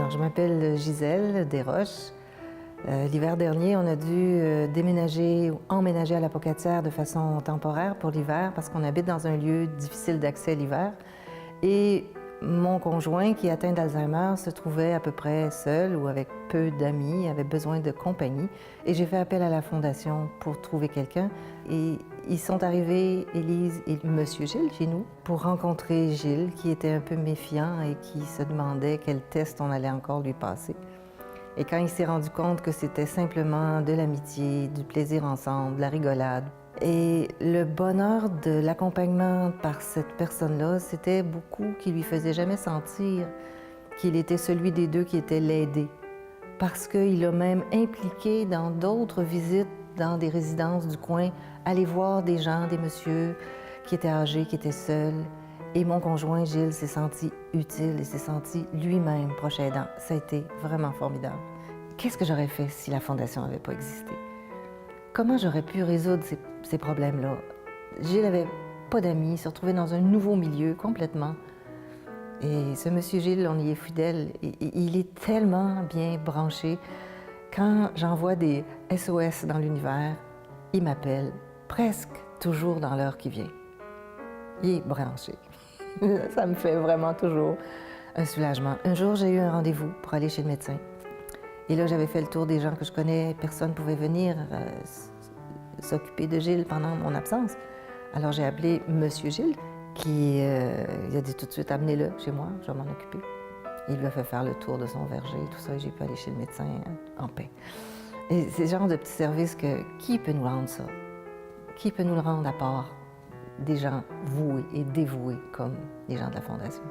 Alors, je m'appelle Gisèle Desroches. L'hiver dernier, on a dû déménager ou emménager à la Pocatière de façon temporaire pour l'hiver parce qu'on habite dans un lieu difficile d'accès l'hiver. Et mon conjoint, qui est atteint d'Alzheimer, se trouvait à peu près seul ou avec peu d'amis, avait besoin de compagnie. Et j'ai fait appel à la Fondation pour trouver quelqu'un. Et ils sont arrivés, Élise et Monsieur Gilles, chez nous, pour rencontrer Gilles, qui était un peu méfiant et qui se demandait quel test on allait encore lui passer. Et quand il s'est rendu compte que c'était simplement de l'amitié, du plaisir ensemble, de la rigolade, et le bonheur de l'accompagnement par cette personne-là, c'était beaucoup qui lui faisait jamais sentir qu'il était celui des deux qui était l'aidé. Parce qu'il a même impliqué dans d'autres visites dans des résidences du coin, aller voir des gens, des messieurs qui étaient âgés, qui étaient seuls. Et mon conjoint, Gilles, s'est senti utile et s'est senti lui-même proche aidant. Ça a été vraiment formidable. Qu'est-ce que j'aurais fait si la Fondation n'avait pas existé? Comment j'aurais pu résoudre ces problèmes-là? Gilles n'avait pas d'amis, il se retrouvait dans un nouveau milieu complètement. Et ce monsieur Gilles, on y est fidèle. Il est tellement bien branché. Quand j'envoie des SOS dans l'univers, il m'appelle presque toujours dans l'heure qui vient. Il est branché. Ça me fait vraiment toujours un soulagement. Un jour, j'ai eu un rendez-vous pour aller chez le médecin. Et là, j'avais fait le tour des gens que je connais. Personne ne pouvait venir s'occuper de Gilles pendant mon absence. Alors, j'ai appelé Monsieur Gilles, qui il a dit tout de suite, amenez-le chez moi, je vais m'en occuper. Il lui a fait faire le tour de son verger et tout ça, et j'ai pu aller chez le médecin en paix. Et c'est le genre de petits services que qui peut nous rendre ça? Qui peut nous le rendre à part des gens voués et dévoués comme les gens de la Fondation?